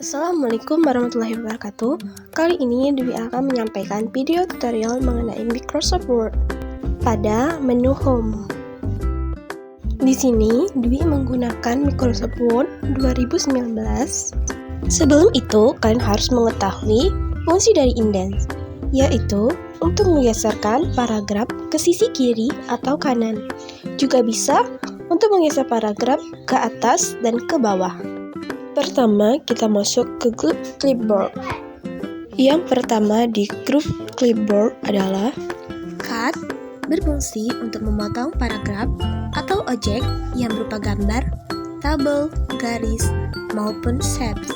Assalamualaikum warahmatullahi wabarakatuh. Kali ini Dwi akan menyampaikan video tutorial mengenai Microsoft Word pada menu Home. Di sini Dwi menggunakan Microsoft Word 2019. Sebelum itu, kalian harus mengetahui fungsi dari indent, yaitu untuk menggeserkan paragraf ke sisi kiri atau kanan. Juga bisa untuk menggeser paragraf ke atas dan ke bawah. Pertama, kita masuk ke grup clipboard. Yang pertama di grup clipboard adalah cut, berfungsi untuk memotong paragraf atau objek yang berupa gambar, tabel, garis, maupun shapes.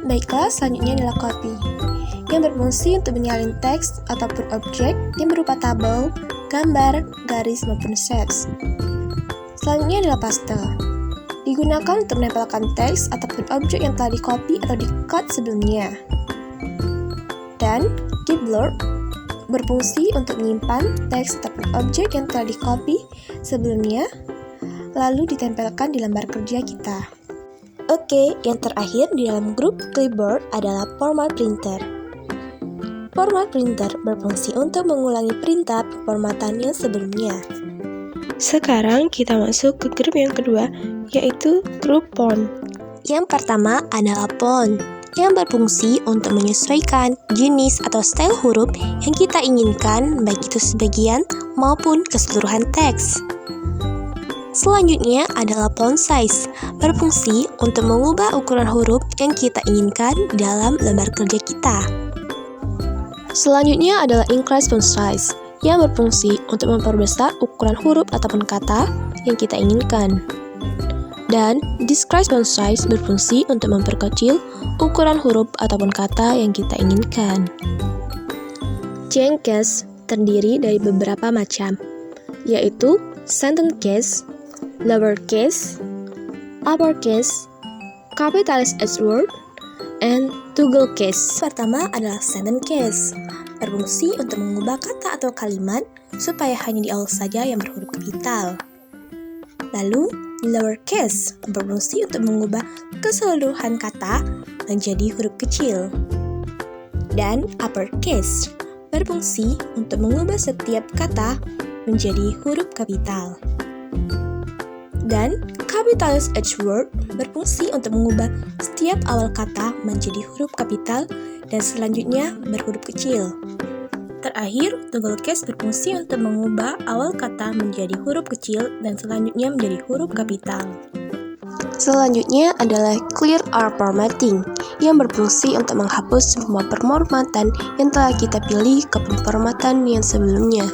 Baiklah, selanjutnya adalah copy, yang berfungsi untuk menyalin teks ataupun objek yang berupa tabel, gambar, garis, maupun shapes. Selanjutnya adalah paste, digunakan untuk menempelkan teks ataupun objek yang telah di-copy atau di-cut sebelumnya. Dan keyboard berfungsi untuk menyimpan teks ataupun objek yang telah di-copy sebelumnya, lalu ditempelkan di lembar kerja kita. Oke, yang terakhir di dalam grup clipboard adalah format printer. Format printer berfungsi untuk mengulangi perintah pemformatan yang sebelumnya. Sekarang kita masuk ke grup yang kedua, yaitu grup font. Yang pertama adalah font, yang berfungsi untuk menyesuaikan jenis atau style huruf yang kita inginkan, baik itu sebagian maupun keseluruhan teks. Selanjutnya adalah font size, berfungsi untuk mengubah ukuran huruf yang kita inginkan dalam lembar kerja kita. Selanjutnya adalah increase font size, yang berfungsi untuk memperbesar ukuran huruf ataupun kata yang kita inginkan. Dan decrease font size berfungsi untuk memperkecil ukuran huruf ataupun kata yang kita inginkan. Change case terdiri dari beberapa macam, yaitu sentence case, lowercase, uppercase, capitalized H word, and toggle case. Pertama adalah sentence case, berfungsi untuk mengubah kata atau kalimat supaya hanya di awal saja yang berhuruf kapital. Lalu, lowercase berfungsi untuk mengubah keseluruhan kata menjadi huruf kecil. Dan uppercase berfungsi untuk mengubah setiap kata menjadi huruf kapital. Dan capitalized H word berfungsi untuk mengubah setiap awal kata menjadi huruf kapital dan selanjutnya berhuruf kecil. Terakhir, toggle case berfungsi untuk mengubah awal kata menjadi huruf kecil dan selanjutnya menjadi huruf kapital. Selanjutnya adalah clear all formatting, yang berfungsi untuk menghapus semua performatan yang telah kita pilih ke performatan yang sebelumnya.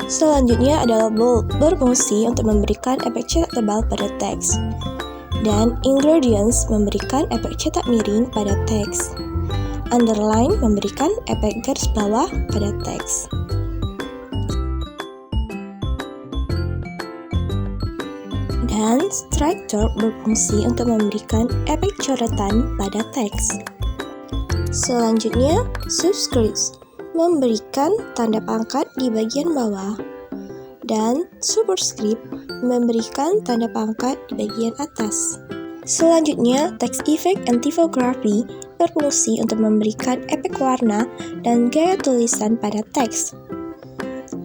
Selanjutnya adalah bold, berfungsi untuk memberikan efek cetak tebal pada teks. Dan ingredients memberikan efek cetak miring pada teks. Underline memberikan efek garis bawah pada teks. Dan striker berfungsi untuk memberikan efek coretan pada teks. Selanjutnya, subscript memberikan tanda pangkat di bagian bawah. Dan superscript memberikan tanda pangkat di bagian atas. Selanjutnya, text effect and typography berfungsi untuk memberikan efek warna dan gaya tulisan pada teks.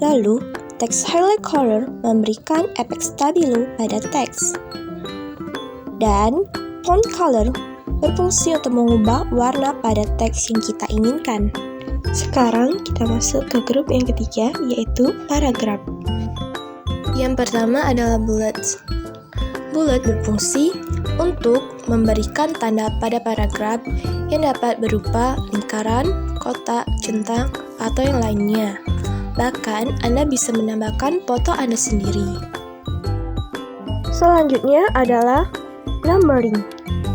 Lalu, text highlight color memberikan efek stabilo pada teks. Dan font color berfungsi untuk mengubah warna pada teks yang kita inginkan. Sekarang kita masuk ke grup yang ketiga, yaitu paragraf. Yang pertama adalah bullets. Bullet berfungsi untuk memberikan tanda pada paragraf yang dapat berupa lingkaran, kotak, centang, atau yang lainnya. Bahkan, Anda bisa menambahkan foto Anda sendiri. Selanjutnya adalah numbering,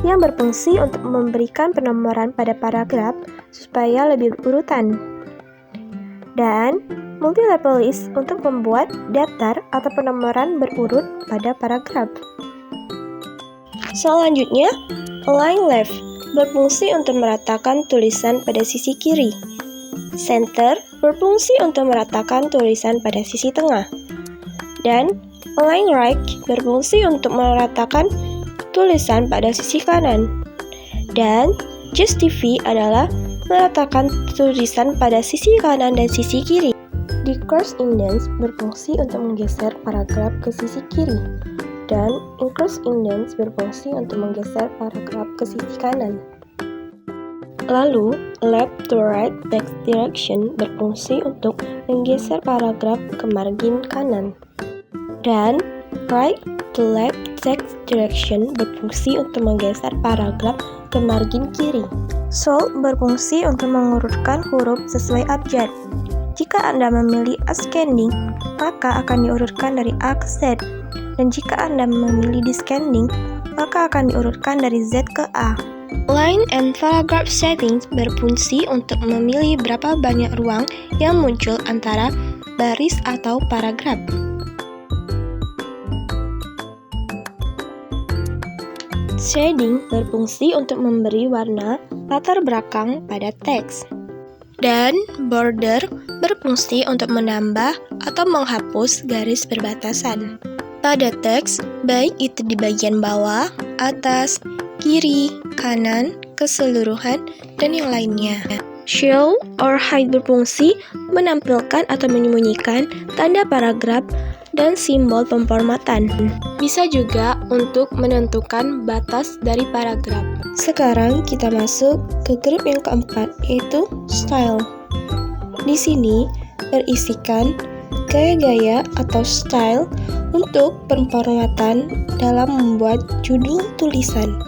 yang berfungsi untuk memberikan penomoran pada paragraf supaya lebih berurutan. Dan multi-level list untuk membuat daftar atau penomoran berurut pada paragraf. Selanjutnya, align left berfungsi untuk meratakan tulisan pada sisi kiri. Center berfungsi untuk meratakan tulisan pada sisi tengah. Dan align right berfungsi untuk meratakan tulisan pada sisi kanan. Dan justify adalah meletakkan tulisan pada sisi kanan dan sisi kiri. Decrease indents berfungsi untuk menggeser paragraf ke sisi kiri, dan increase indents berfungsi untuk menggeser paragraf ke sisi kanan. Lalu, left to right text direction berfungsi untuk menggeser paragraf ke margin kanan. Dan right to left text direction berfungsi untuk menggeser paragraf ke margin kiri. Sort berfungsi untuk mengurutkan huruf sesuai abjad. Jika Anda memilih ascending, maka akan diurutkan dari A ke Z. Dan jika Anda memilih descending, maka akan diurutkan dari Z ke A. Line and paragraph settings berfungsi untuk memilih berapa banyak ruang yang muncul antara baris atau paragraf. Shading berfungsi untuk memberi warna latar belakang pada teks. Dan border berfungsi untuk menambah atau menghapus garis perbatasan pada teks, baik itu di bagian bawah, atas, kiri, kanan, keseluruhan, dan yang lainnya. Show or hide berfungsi menampilkan atau menyembunyikan tanda paragraf dan simbol pemformatan. Bisa juga untuk menentukan batas dari paragraf. Sekarang kita masuk ke grup yang keempat, yaitu style. Di sini berisikan gaya-gaya atau style untuk pemformatan dalam membuat judul tulisan.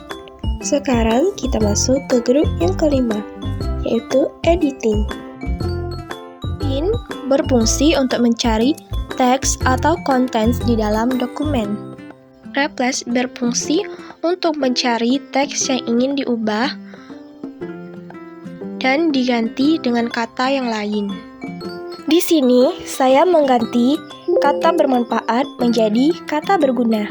Sekarang kita masuk ke grup yang kelima, yaitu editing. In berfungsi untuk mencari teks atau konten di dalam dokumen. Replace berfungsi untuk mencari teks yang ingin diubah dan diganti dengan kata yang lain. Di sini saya mengganti kata bermanfaat menjadi kata berguna.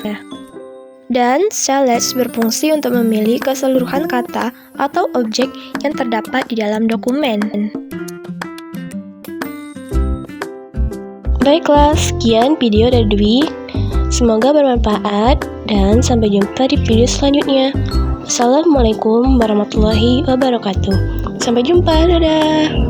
Dan select berfungsi untuk memilih keseluruhan kata atau objek yang terdapat di dalam dokumen. Baiklah, sekian video dari Dwi. Semoga bermanfaat dan sampai jumpa di video selanjutnya. Wassalamualaikum warahmatullahi wabarakatuh. Sampai jumpa, dadah.